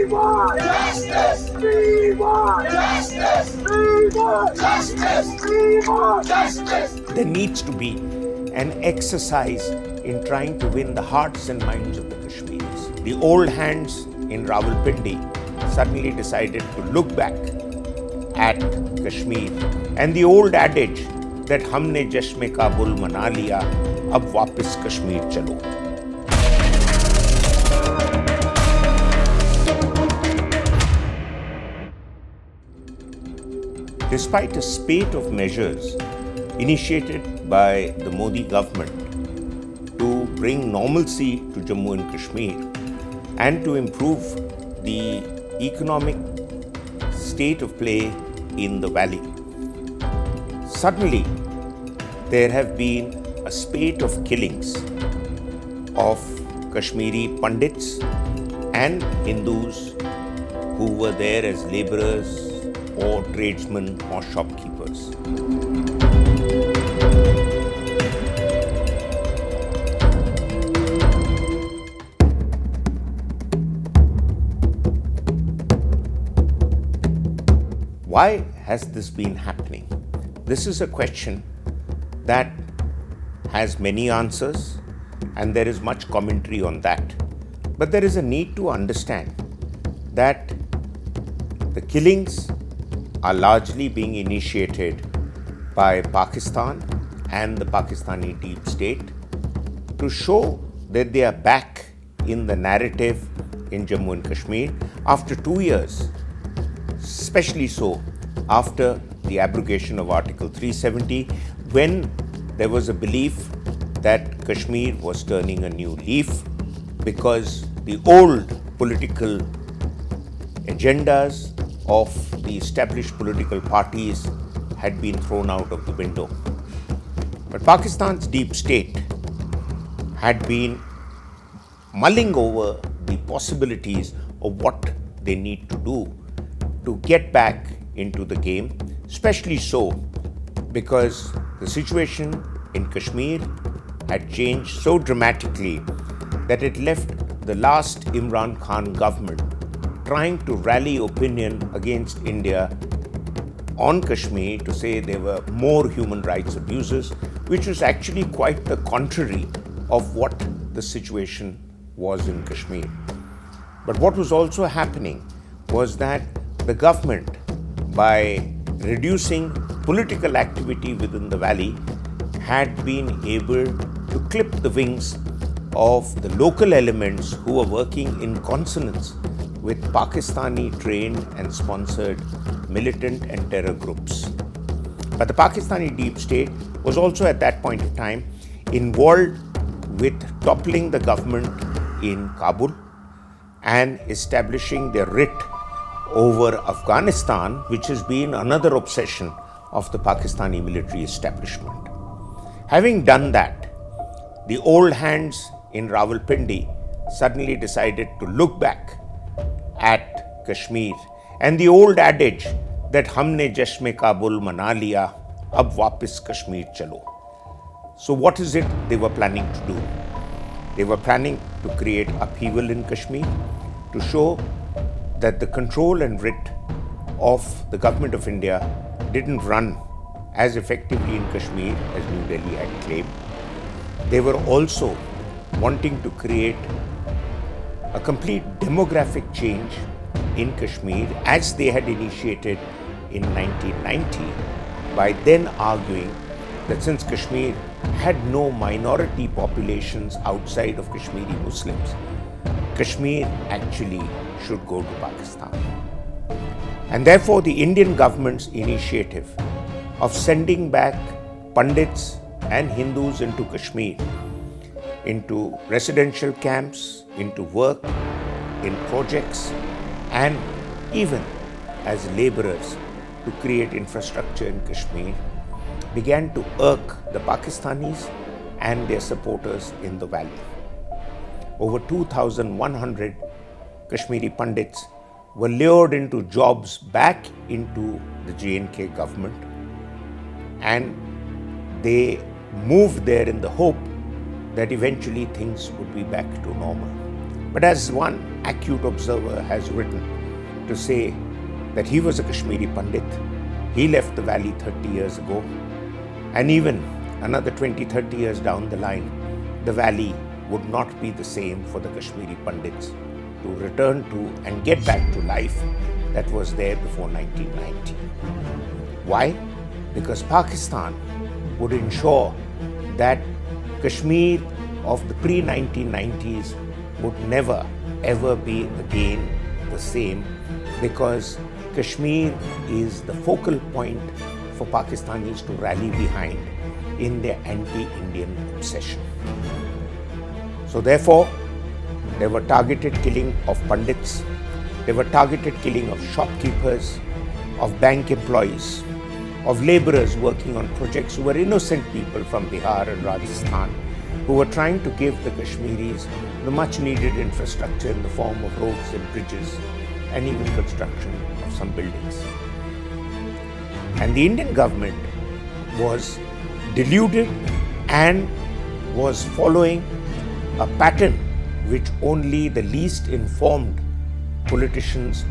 want justice. We want justice. We want justice. We want justice. There needs to be an exercise in trying to win the hearts and minds of the Kashmiris. The old hands in Rawalpindi suddenly decided to look back at Kashmir and the old adage that हमने जश्न काबुल मना लिया अब वापस कश्मीर चलो. Despite a spate of measures initiated by the Modi government to bring normalcy to Jammu and Kashmir and to improve the economic state of play in the valley, suddenly there have been a spate of killings of Kashmiri Pandits and Hindus who were there as laborers or tradesmen or shopkeepers. Why has this been happening? This is a question that has many answers and there is much commentary on that. But there is a need to understand that the killings are largely being initiated by Pakistan and the Pakistani deep state to show that they are back in the narrative in Jammu and Kashmir after 2 years, especially so after the abrogation of Article 370, when there was a belief that Kashmir was turning a new leaf because the old political agendas of the established political parties had been thrown out of the window. But Pakistan's deep state had been mulling over the possibilities of what they need to do to get back into the game, especially so because the situation in Kashmir had changed so dramatically that it left the last Imran Khan government trying to rally opinion against India on Kashmir to say there were more human rights abuses, which was actually quite the contrary of what the situation was in Kashmir. But what was also happening was that the government, by reducing political activity within the valley, had been able to clip the wings of the local elements who were working in consonance with Pakistani trained and sponsored militant and terror groups. But the Pakistani deep state was also at that point of time involved with toppling the government in Kabul and establishing their writ over Afghanistan, which has been another obsession of the Pakistani military establishment. Having done that, the old hands in Rawalpindi suddenly decided to look back at Kashmir and the old adage that हमने जश्न काबुल मना लिया अब वापस कश्मीर चलो. So what is it they were planning to do? They were planning to create upheaval in Kashmir, to show that the control and writ of the government of India didn't run as effectively in Kashmir as New Delhi had claimed. They were also wanting to create a complete demographic change in Kashmir as they had initiated in 1990 by then arguing that since Kashmir had no minority populations outside of Kashmiri Muslims, Kashmir actually should go to Pakistan. And therefore the Indian government's initiative of sending back Pandits and Hindus into Kashmir, into residential camps, into work, in projects, and even as laborers to create infrastructure in Kashmir, began to irk the Pakistanis and their supporters in the valley. Over 2,100 Kashmiri Pandits were lured into jobs back into the J&K government, and they moved there in the hope that eventually things would be back to normal. But as one acute observer has written to say that he was a Kashmiri Pandit, he left the valley 30 years ago, and even another 20-30 years down the line, the valley would not be the same for the Kashmiri Pandits to return to and get back to life that was there before 1990. Why? Because Pakistan would ensure that Kashmir of the pre-1990s would never ever be again the same, because Kashmir is the focal point for Pakistanis to rally behind in their anti-Indian obsession. So therefore, there were targeted killing of Pandits, there were targeted killing of shopkeepers, of bank employees, of laborers working on projects who were innocent people from Bihar and Rajasthan, who were trying to give the Kashmiris the much needed infrastructure in the form of roads and bridges and even construction of some buildings. And the Indian government was deluded and was following a pattern which only the least informed politicians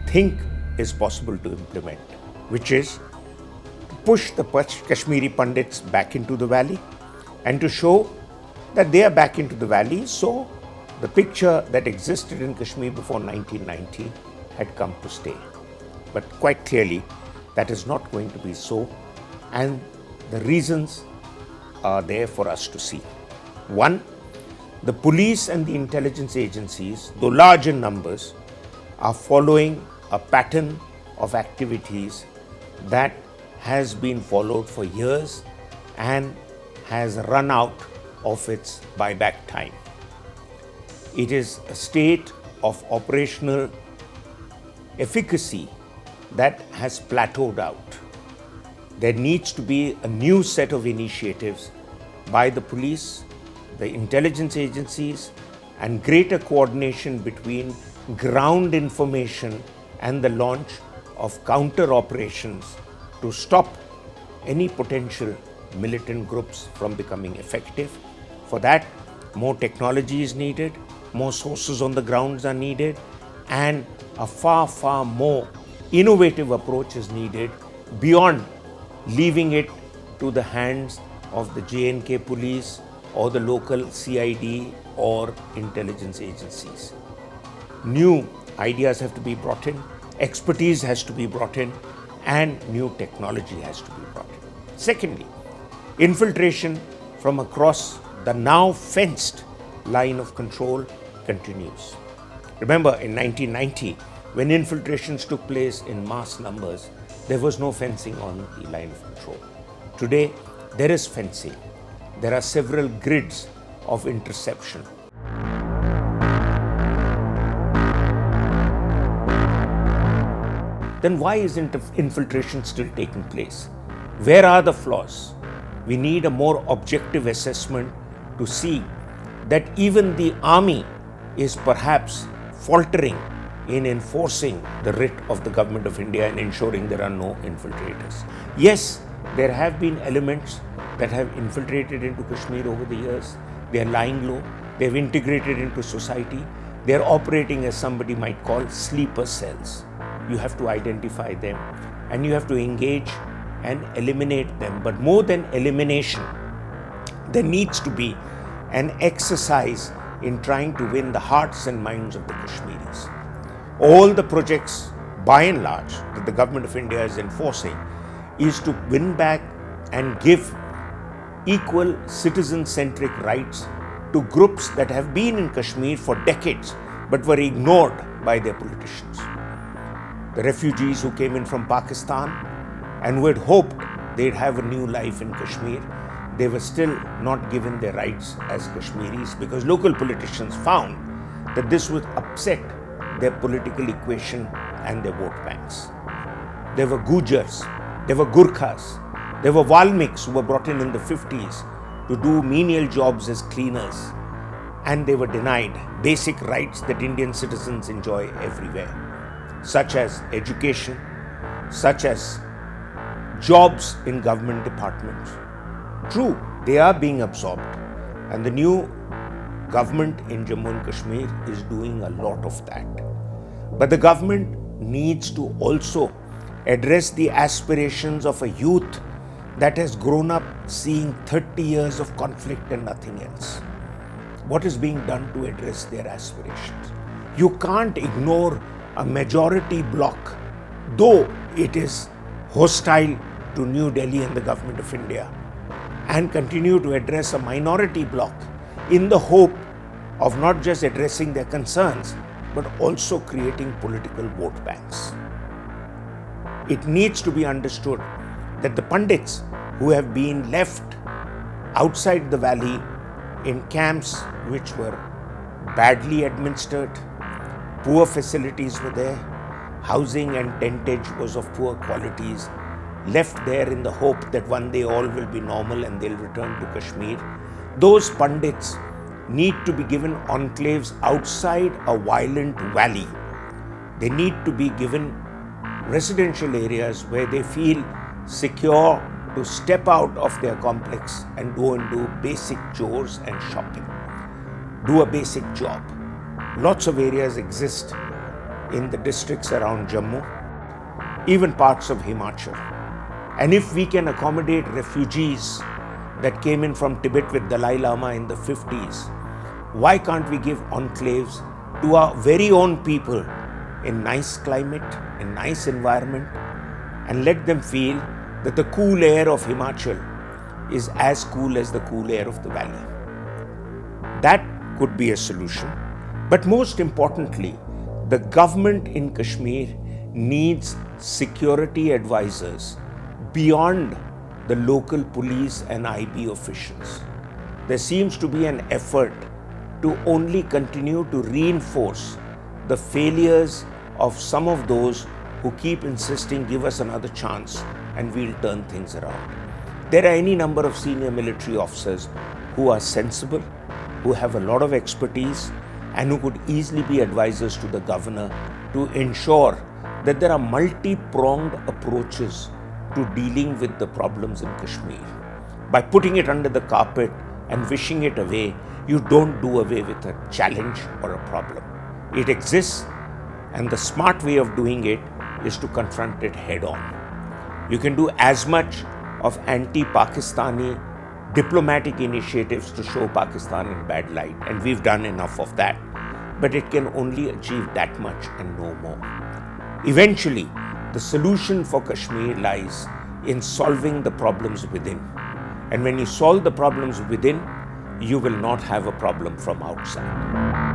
think is possible to implement, which is to push the Kashmiri Pandits back into the valley and to show that they are back into the valley. So the picture that existed in Kashmir before 1990 had come to stay. But quite clearly, that is not going to be so, and the reasons are there for us to see. One, the police and the intelligence agencies, though large in numbers, are following a pattern of activities that has been followed for years and has run out of its buyback time. It is a state of operational efficacy that has plateaued out. There needs to be a new set of initiatives by the police, the intelligence agencies, and greater coordination between ground information and the launch of counter operations to stop any potential militant groups from becoming effective. For that, more technology is needed, more sources on the grounds are needed, and a far more innovative approach is needed beyond leaving it to the hands of the J&K police or the local CID or intelligence agencies. New ideas have to be brought in, expertise has to be brought in, and new technology has to be brought in. Secondly, infiltration from across the now fenced line of control continues. Remember, in 1990, when infiltrations took place in mass numbers, there was no fencing on the line of control. Today, there is fencing. There are several grids of interception. Then why is infiltration still taking place? Where are the flaws? We need a more objective assessment to see that even the army is perhaps faltering in enforcing the writ of the Government of India and ensuring there are no infiltrators. Yes, there have been elements that have infiltrated into Kashmir over the years. They are lying low. They have integrated into society. They are operating as somebody might call sleeper cells. You have to identify them and you have to engage and eliminate them. But more than elimination, there needs to be an exercise in trying to win the hearts and minds of the Kashmiris. All the projects, by and large, that the Government of India is enforcing is to win back and give equal citizen-centric rights to groups that have been in Kashmir for decades but were ignored by their politicians. The refugees who came in from Pakistan and who had hoped they'd have a new life in Kashmir, they were still not given their rights as Kashmiris because local politicians found that this would upset their political equation and their vote banks. There were Gujars, there were Gurkhas, there were Valmiks who were brought in the 50s to do menial jobs as cleaners, and they were denied basic rights that Indian citizens enjoy everywhere, such as education, such as jobs in government departments. True, they are being absorbed, and the new government in Jammu and Kashmir is doing a lot of that. But the government needs to also address the aspirations of a youth that has grown up seeing 30 years of conflict and nothing else. What is being done to address their aspirations? You can't ignore a majority bloc, though it is hostile to New Delhi and the government of India, and continue to address a minority bloc in the hope of not just addressing their concerns, but also creating political vote banks. It needs to be understood that the Pandits who have been left outside the valley in camps which were badly administered, poor facilities were there, housing and tentage was of poor qualities, left there in the hope that one day all will be normal and they'll return to Kashmir. Those Pandits need to be given enclaves outside a violent valley. They need to be given residential areas where they feel secure to step out of their complex and go and do basic chores and shopping, do a basic job. Lots of areas exist in the districts around Jammu, even parts of Himachal. And if we can accommodate refugees that came in from Tibet with Dalai Lama in the 50s, why can't we give enclaves to our very own people in nice climate, in nice environment, and let them feel that the cool air of Himachal is as cool as the cool air of the valley? That could be a solution. But most importantly, the government in Kashmir needs security advisors beyond the local police and IB officials. There seems to be an effort to only continue to reinforce the failures of some of those who keep insisting, give us another chance and we'll turn things around. There are any number of senior military officers who are sensible, who have a lot of expertise, and who could easily be advisors to the governor to ensure that there are multi-pronged approaches to dealing with the problems in Kashmir. By putting it under the carpet and wishing it away, you don't do away with a challenge or a problem. It exists, and the smart way of doing it is to confront it head on. You can do as much of anti-Pakistani diplomatic initiatives to show Pakistan in bad light, and we've done enough of that, but it can only achieve that much and no more. Eventually, the solution for Kashmir lies in solving the problems within. And when you solve the problems within, you will not have a problem from outside.